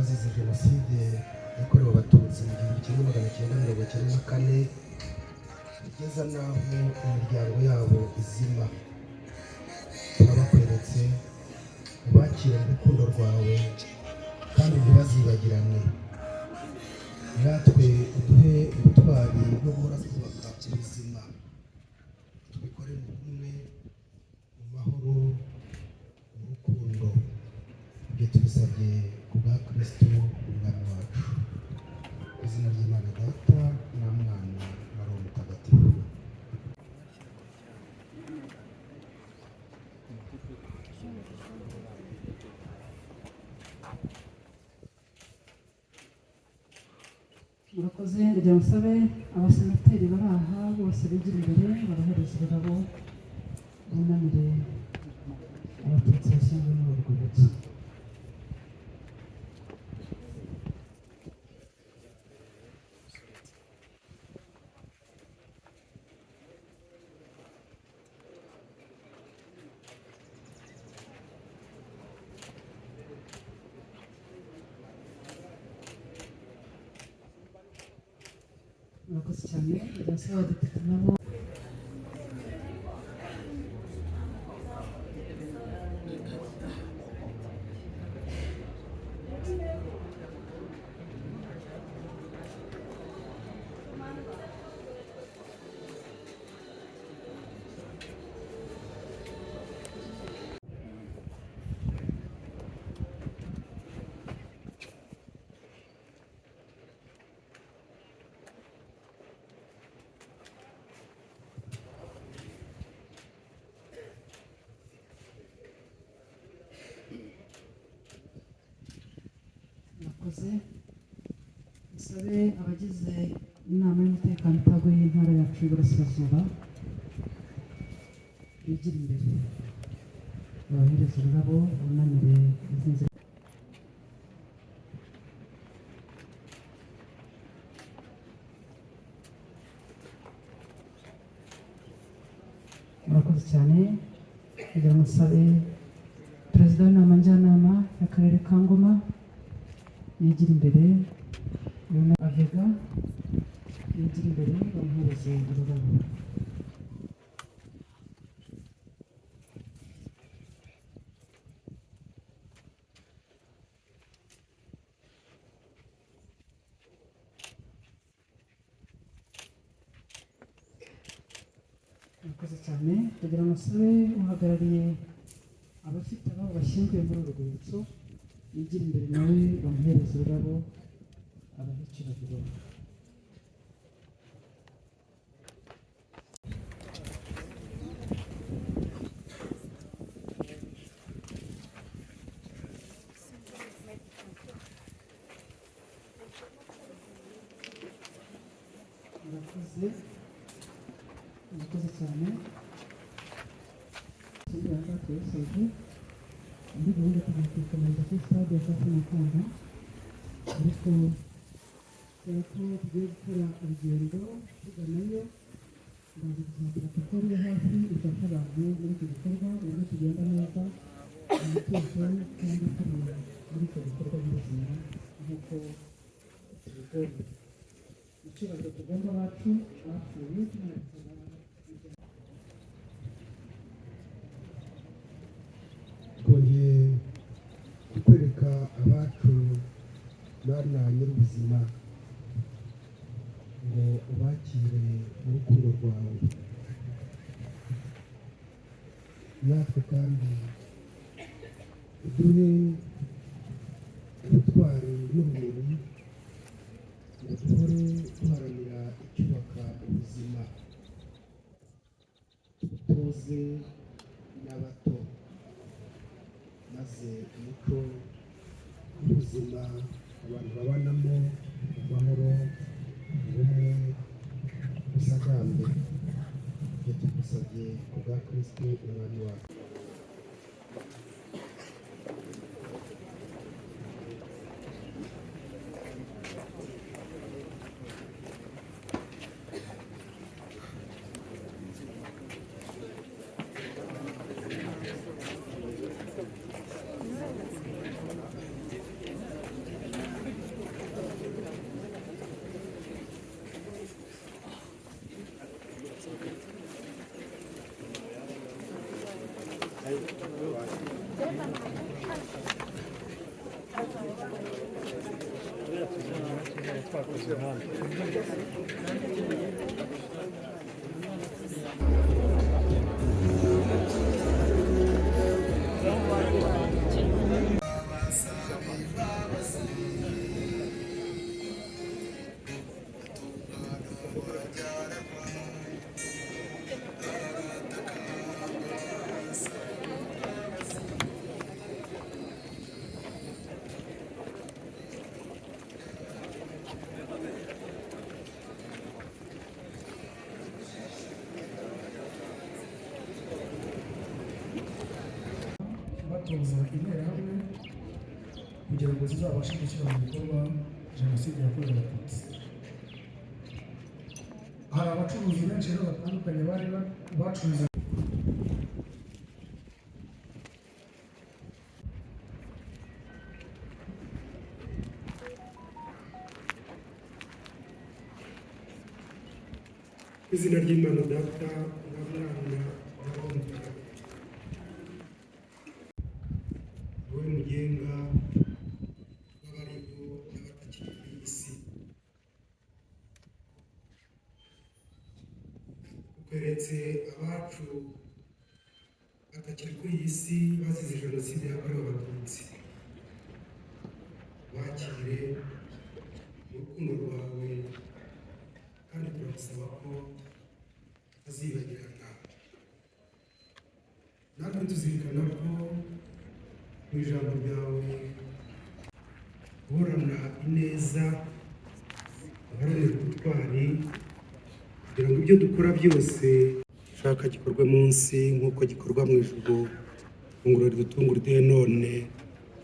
n'abazize jenoside yakorewe abatutsi mu 1994 kugeza n'aho imiryango yabo izima. Turabakweretse ubakire mu rukundo rwawe kandi ntibazibagirane. Natwe uduhe ubutwari bwo guhora twubaka ubuzima, tubikore mu bumwe, mu mahoro, mu rukundo. Ibyo tubisabye ku bwa Kristo umwami wacu. Izina ry'Imana Data na Mwana na Roho Mutagatifu. murakoze. Ndagira musabe abasenateri bari aha bose bigira imbere barahereza ururabo bunamire abatutsi bashyinguwe muri urwo rwibutso. murakoze cyane. Ndasaba abadepite nabo murakoze. Musabe abagize inama y'umutekano itaguye y'intara yacu y'Iburasirazuba bigira imbere babahereza ururabo bunamire izi nzira. murakoze cyane. kugira ngo musabe perezida w'inama njyanama y'akarere ka Ngoma yigira imbere, Avega yigira imbere bamuhereze ururabo. murakoze cyane. kugira ngo musabe uhagarariye abafite ababo bashyinguye muri uru rwibutso yigira imbere nawe bamuhereza ururabo abahiciragiro. murakoze. murakoze cyane. ikindi bakatuyasabye indi gahunda tugiye kuyikomeza kuri stade ya Safi Mukunda, ariko kubera ko tugiye gukora urugendo tuganayo ndaza gusabira kuko ruri hafi ifasha abantu muri iki gikorwa uburyo tugenda neza umutuzo kandi turi muri icyo gikorwa nyir'izina nk'uko tubigomba. icyubahiro tugomba abacu bapfuye tunabisaba twongeye kukwereka abacu Mana nyir'ubuzima ngo ubakire mu rukundo rwawe. natwe kandi uduhe ubutwari n'ubumenyi ngo duhore duharanira icyubaka ubuzima, tubutoze n'abato, maze umuco w'ubuzima abantu babanamo amahoro, ubumwe, ubusagambe. ibyo tugusabye ku bwa Kristo umwami wacu. batoza interahamwe kugira ngo zizabashe gushyira mu bikorwa jenoside yakorewe abatutsi. Hari abacuruzi benshi rero batandukanye bari bacuruza izina ry'Imana Data na Mwana na Roho Mutagatifu. Wowe mugenga w'abariho n'abatakiri kuri iyi si, ukweretse abacu batakiri kuri iyi si bazize jenoside yakorewe abatutsi. Wakire mu rukundo rwawe kandi turagusaba ko azibagirana. Natwe tuzirikana ko mu ijambo ryawe guhorana ineza, guharanira ubutwari, kugira ngo ibyo dukora byose ushaka gikorwe munsi nk'uko gikorwa mu ijuru. Funguro ridutungura uduhe none,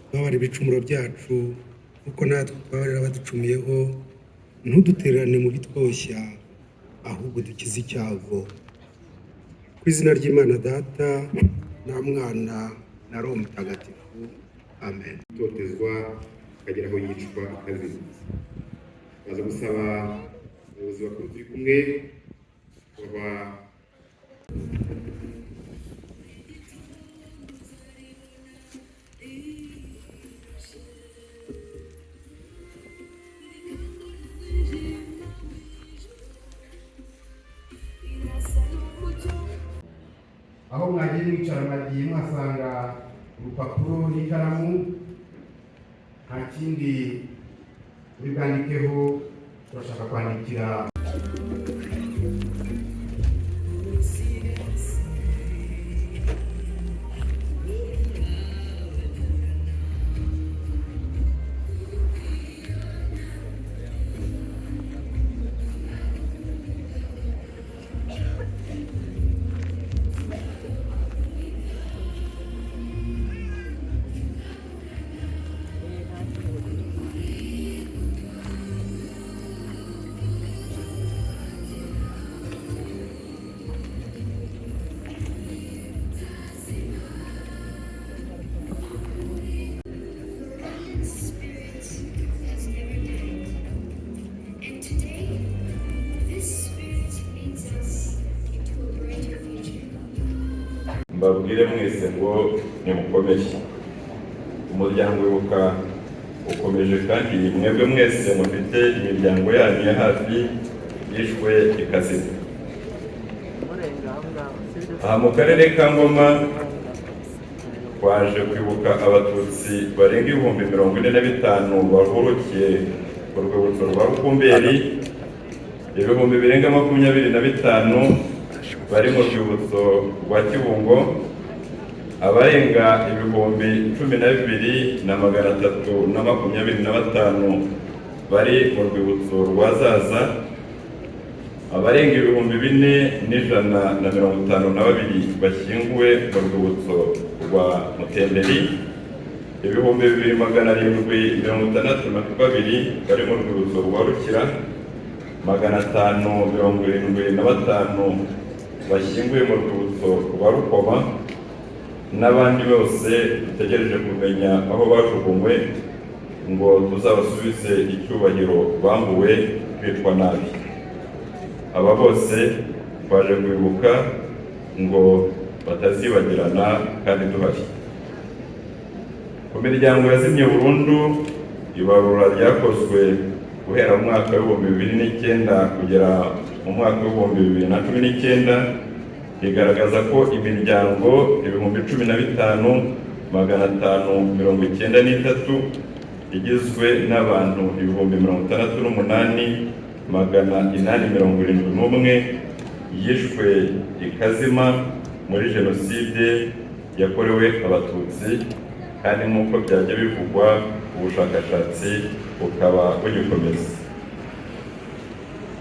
tubabarire ibicumuro byacu kuko natwe tubabarira abaducumuyeho, ntudutererane mu bitwoshya ahubwo dukize icyago. Ku izina ry'Imana Data na Mwana na Roho Mutagatifu, amen. Totezwa akagera aho yicwa akazira. Baza gusaba abayobozi bakuru turi kumwe baba aho mwagiye mwicara mwagiye mwasanga urupapuro n'ikaramu, nta kindi uri bwandikeho. Turashaka kwandikira mbabwire mwese ngo nimukomere. Umuryango Ibuka ukomeje, kandi mwebwe mwese mufite imiryango yanyu ya hafi yishwe ikazira. Aha mu karere ka Ngoma twaje kwibuka abatutsi barenga 45,000 bahurukiye ku rwibutso rwa Rukumberi, 25,000 bari mu rwibutso rwa Kibungo, abarenga 12,325 bari mu rwibutso rwa Zaza, abarenga 4,152 bashyinguwe mu rwibutso rwa Mutenderi, 2,762 bari mu rwibutso rwa Rukira, 575 bashyinguye mu rwibutso rwa Rukoma, n'abandi bose dutegereje kumenya aho bajugunywe ngo tuzabasubize icyubahiro bambuwe kwitwa nabi. Aba bose baje kwibuka ngo batazibagirana kandi duhari. Ku miryango yazimye burundu, ibarura ryakozwe guhera mu mwaka w'ibihumbi 2009 kugera mu mwaka w'ibihumbi 2019 rigaragaza ko imiryango 15,593 igizwe n'abantu 68,871 yishwe ikazima muri Jenoside yakorewe Abatutsi, kandi nk'uko byajya bivugwa ubushakashatsi bukaba bugikomeza.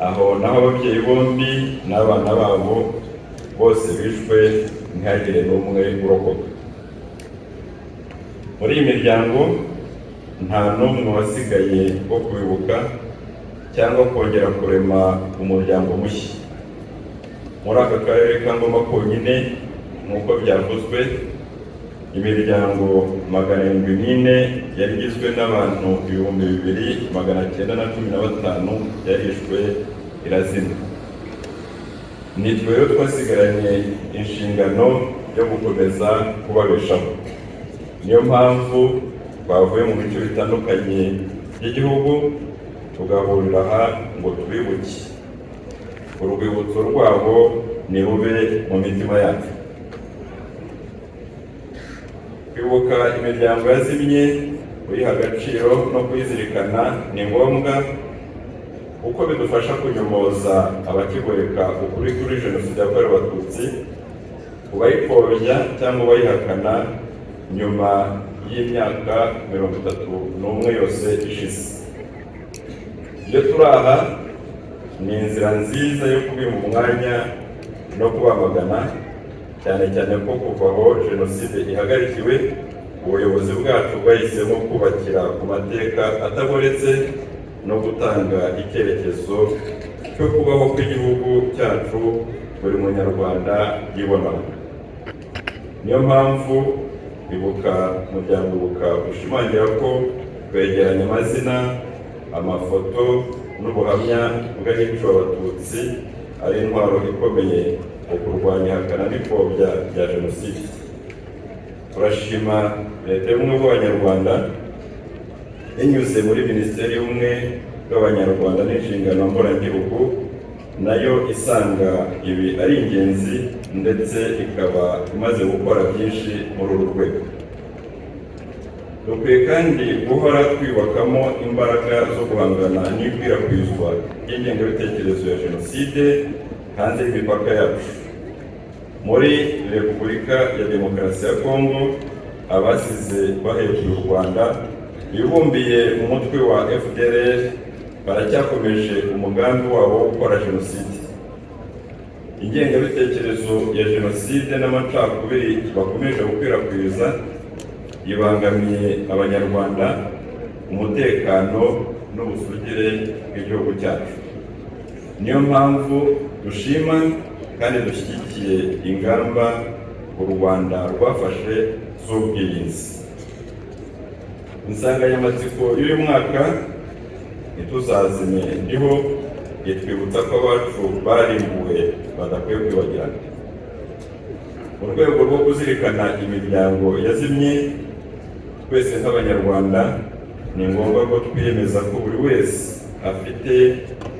Aho naho ababyeyi bombi n'abana babo bose bishwe ntihagire n'umwe urokoka. Muri iyi miryango nta n'umwe wasigaye wo kwibuka cyangwa kongera kurema umuryango mushya. Muri aka karere ka Ngoma konyine nk'uko byavuzwe, imiryango 704 yari igizwe n'abantu 2,915 yarishwe irazima. Nitwe rero twasigaranye inshingano yo gukomeza kubabeshaho. Niyo mpamvu twavuye mu bice bitandukanye by'igihugu tugahurira aha ngo tubibuke. Urwibutso rwabo ni rube mu mitima yacu. Kwibuka imiryango yazimye, kuyiha agaciro no kuyizirikana ni ngombwa kuko bidufasha kunyomoza abakigoreka ukuri kuri Jenoside yakorewe Abatutsi, kubayipfobya cyangwa bayihakana nyuma y'imyaka 31 yose ishize. Iyo turi aha ni inzira nziza yo kubima umwanya no kubamagana, cyane cyane ko kuva aho Jenoside ihagarikiwe ubuyobozi bwacu bwahisemo kubakira ku mateka ataboretse no gutanga icyerekezo cyo kubaho kw'igihugu cyacu buri munyarwanda yibonaho. Niyo mpamvu umuryango Ibuka ushimangira ko kwegeranya amazina, amafoto n'ubuhamya bw'abiciwe Abatutsi ari intwaro ikomeye mu kurwanya ihakana n'ipfobya rya Jenoside. Turashima Leta y'Ubumwe bw'Abanyarwanda inyuze muri Minisiteri y'Ubumwe bw'Abanyarwanda n'inshingano mboneragihugu, nayo isanga ibi ari ingenzi ndetse ikaba imaze gukora byinshi muri uru rwego. Dukwiye kandi guhora twiyubakamo imbaraga zo guhangana n'ikwirakwizwa ry'ingengabitekerezo ya Jenoside hanze y'imipaka yacu. Muri Repubulika ya Demokarasi ya Kongo, abasize bahekuye u Rwanda bibumbiye mu mutwe wa FDLR baracyakomeje umugambi wabo wo gukora Jenoside. Ingengabitekerezo ya Jenoside n'amacakubiri bakomeje gukwirakwiza ibangamiye Abanyarwanda, umutekano n'ubusugire bw'igihugu cyacu. Niyo mpamvu dushima kandi dushyigikiye ingamba u Rwanda rwafashe z'ubwirinzi. Insanganyamatsiko y'uyu mwaka ntituzazime ndiho itwibutsa ko abacu barimbuwe badakwiye kwibagirana. Mu rwego rwo kuzirikana imiryango yazimye, twese nk'Abanyarwanda ni ngombwa ko twiyemeza ko buri wese afite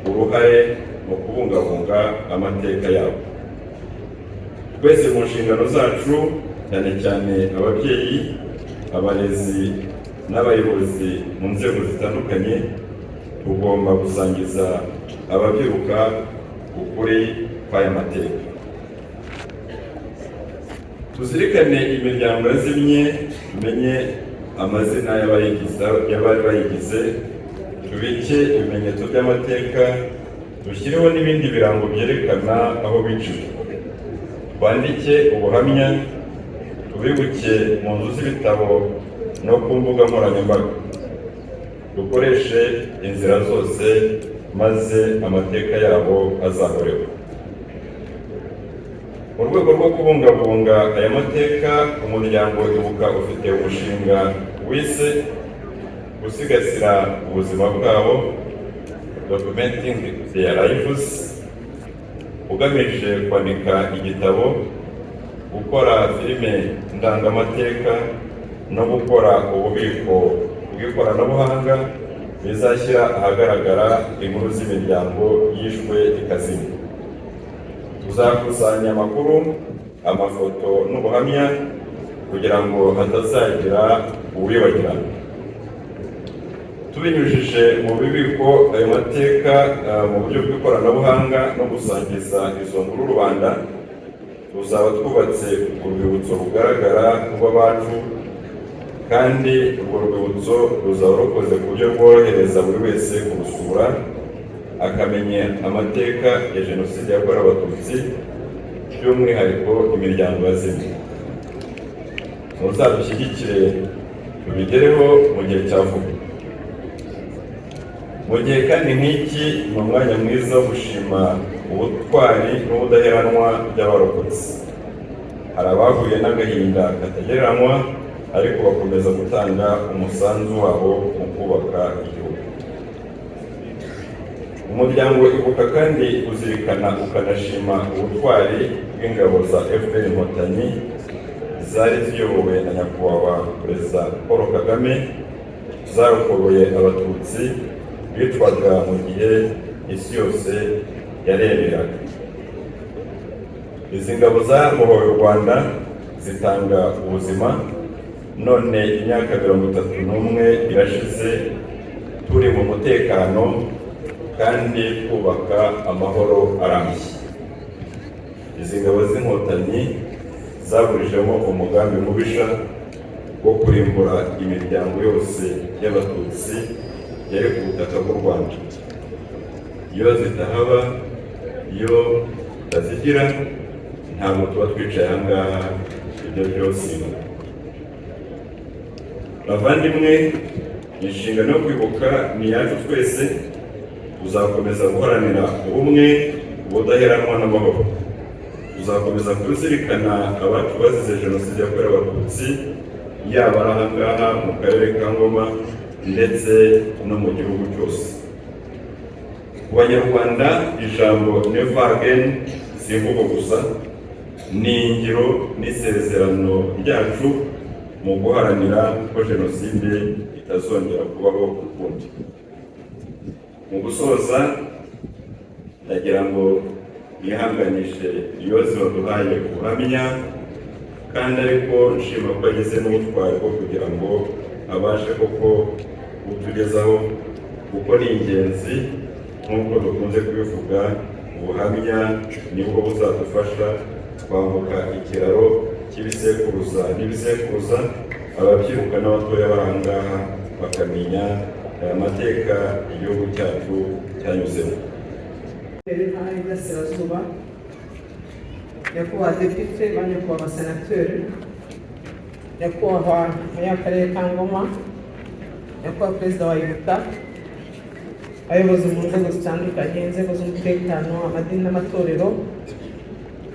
uruhare mu kubungabunga amateka yabo. Twese mu nshingano zacu, cyane cyane ababyeyi, abarezi n'abayobozi mu nzego zitandukanye, tugomba gusangiza ababyiruka ukuri kw'aya mateka. Tuzirikane imiryango yazimye, tumenye amazina y'abari bayigize, tubike ibimenyetso by'amateka, dushyireho n'ibindi birango byerekana aho biciwe. Twandike ubuhamya, tubibuke mu nzu z'ibitabo no ku mbuga nkoranyambaga. Dukoreshe inzira zose maze amateka yabo azahoreho. Mu rwego rwo kubungabunga aya mateka, umuryango Ibuka ufite umushinga wise gusigasira ubuzima bwabo, documenting their lives, ugamije kwandika igitabo gukora filime ndangamateka no gukora ububiko bw'ikoranabuhanga bizashyira ahagaragara inkuru z'imiryango yishwe ikazima. Tuzakusanya amakuru, amafoto n'ubuhamya kugira ngo hatazagira uwibagirana. Tubinyujije mu bubiko ayo mateka mu buryo bw'ikoranabuhanga no gusangiza izo nkuru rubanda, tuzaba twubatse urwibutso rugaragara rw'abacu, kandi urwo rwibutso ruzaba rukoze ku buryo rworohereza buri wese kurusura akamenya amateka ya Jenoside yakorewe Abatutsi, by'umwihariko imiryango yazimye. Muzadushyigikire tubigereho mu gihe cya vuba. Mu gihe kandi nk'iki ni umwanya mwiza wo gushima ubutwari n'ubudaheranwa by'abarokotse. Hari abahuye n'agahinda katagereranywa ariko bakomeza gutanga umusanzu wabo mu kubaka igihugu. Umuryango Ibuka kandi uzirikana ukanashima ubutwari bw'ingabo za FPR Inkotanyi zari ziyobowe na Nyakubahwa Perezida Paul Kagame, zarokoye Abatutsi bicwaga mu gihe isi yose yareberaga. Izi ngabo zabohoye u Rwanda zitanga ubuzima, none imyaka 31 irashize turi mu mutekano kandi kubaka amahoro arambye. Izi ngabo z'Inkotanyi zaburijemo umugambi mubisha wo kurimbura imiryango yose y'Abatutsi yari ku butaka bw'u Rwanda. Iyo zitahaba, iyo tazigira, ntabwo tuba twicaye aha ngaha, ibyo byose. Bavandimwe, inshingano yo kwibuka ni iyacu twese. Tuzakomeza guharanira ubumwe, ubudaheranwa n'amahoro. Tuzakomeza kuzirikana abacu bazize Jenoside yakorewe Abatutsi, yaba ari aha ngaha mu karere ka Ngoma ndetse no mu gihugu cyose. Ku Banyarwanda, ijambo never again si imvugo gusa, ni ingiro n'isezerano ryacu mu guharanira ko Jenoside itazongera kubaho ukundi. Mu gusoza, ndagira ngo yihanganishe ibibazo baduhaye ubuhamya, kandi ariko nshima ko ageze n'ubutwari bwo kugira ngo abashe koko kutugezaho, kuko ni ingenzi nk'uko dukunze kubivuga, ubuhamya nibwo buzadufasha kwambuka ikiraro cy'ibisekuruza n'ibisekuruza, ababyiruka n'abatoya barangaha bakamenya aya mateka igihugu cyacu cyanyuzemo. Intara y'Iburasirazuba, nyakubahwa depite, ba nyakubahwa abasenateri, nyakubahwa munyakarere ka Ngoma, nyakubahwa perezida wa Ibuka, abayobozi mu nzego zitandukanye, inzego z'umutekano, amadini n'amatorero,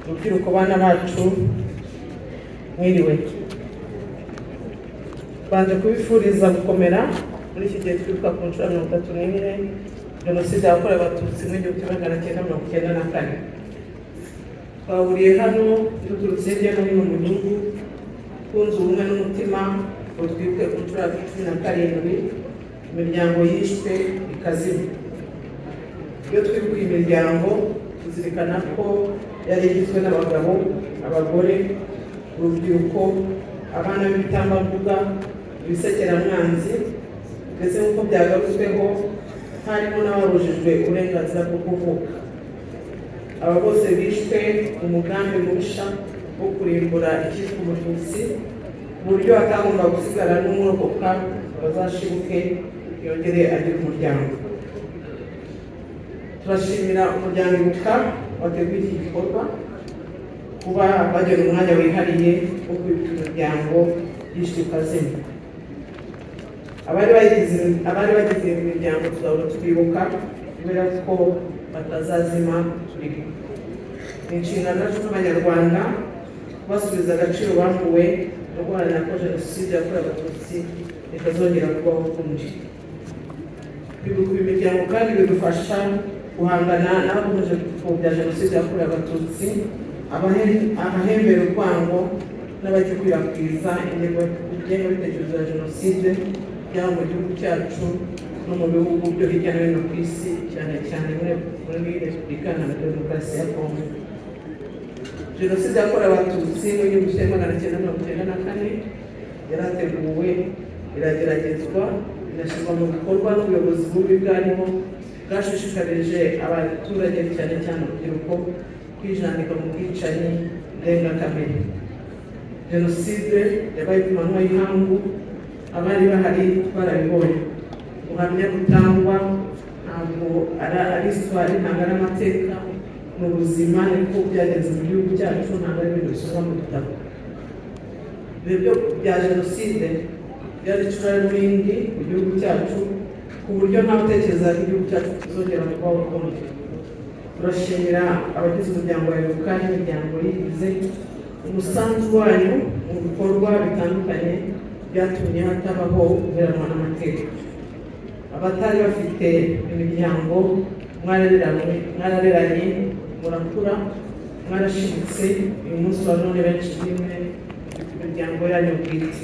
urubyiruko, bana bacu, mwiriwe. Banje kubifuriza gukomera muri iki gihe twibuka ku nshuro 31 Jenoside yakorewe Abatutsi mu 1994. Twahuriye hano duturutse hirya no hino mu gihugu, twunze ubumwe n'umutima ngo twibuke ku nshuro ya 17 imiryango yishwe ikazima. Iyo twibuka imiryango, tuzirikana ko yari igizwe n'abagabo, abagore, urubyiruko, abana b'ibitambambuga, ibisekeramwanzi, ndetse nk'uko byagarutsweho harimo n'abarujijwe uburenganzira bwo kuvuka. Aba bose bishwe mu mugambi mubisha wo kurimbura icyitwa Umututsi, mu buryo hatagomba gusigara n'umworokoka bazashibuke yongere agire umuryango. Turashimira umuryango Ibuka wateguye iki gikorwa, kuba bagira umwanya wihariye wo kwibuka imiryango yishwe ikazima. Abari bagize imiryango tuzahora twibuka kubera ko batazazima turiho. Ni inshingano zacu nk'Abanyarwanda kubasubiza agaciro bambuwe no guharanira ko Jenoside yakorewe Abatutsi itazongera kubaho ukundi. Kwibuka imiryango kandi bidufasha guhangana n'abakomeje gupfobya Jenoside yakorewe Abatutsi abahembera urwango n'abagikwirakwiza ingengabitekerezo ya jenoside yaba mu gihugu cyacu no mu bihugu byo hirya no hino ku isi, cyane cyane muri repubulika iharanira demokarasi ya kongo. Jenoside yakorewe abatutsi mu gihumbi kimwe magana cyenda mirongo icyenda na kane yarateguwe, irageragezwa, inashyirwa mu bikorwa n'ubuyobozi bubi bwarimo bwashishikarije abaturage cyane cyane urubyiruko kwijandika mu bwicanyi ndengakamere. Jenoside yabaye ku manywa y'ihangu, abari bahari barabibonye. Ubuhamya butangwa ntabwo ari isitwari, ntabwo ari amateka, ni ubuzima, niko byagenze mu gihugu cyacu, ntabwo ari ibintu bisomwa mu bitabo. Ibyo bya jenoside byari icuraburindi mu gihugu cyacu, ku buryo nta utekereza ko igihugu cyacu kizongera kubaho ukundi. Turashimira abagize umuryango wa Ibuka n'imiryango yigize umusanzu wanyu mu bikorwa bitandukanye byatumye hatabaho guheranwa n'amateka. Abatari bafite imiryango mwarareranye, murakura, mwarashimitse, uyu munsi wa none benshi bimwe imiryango yanyu bwite.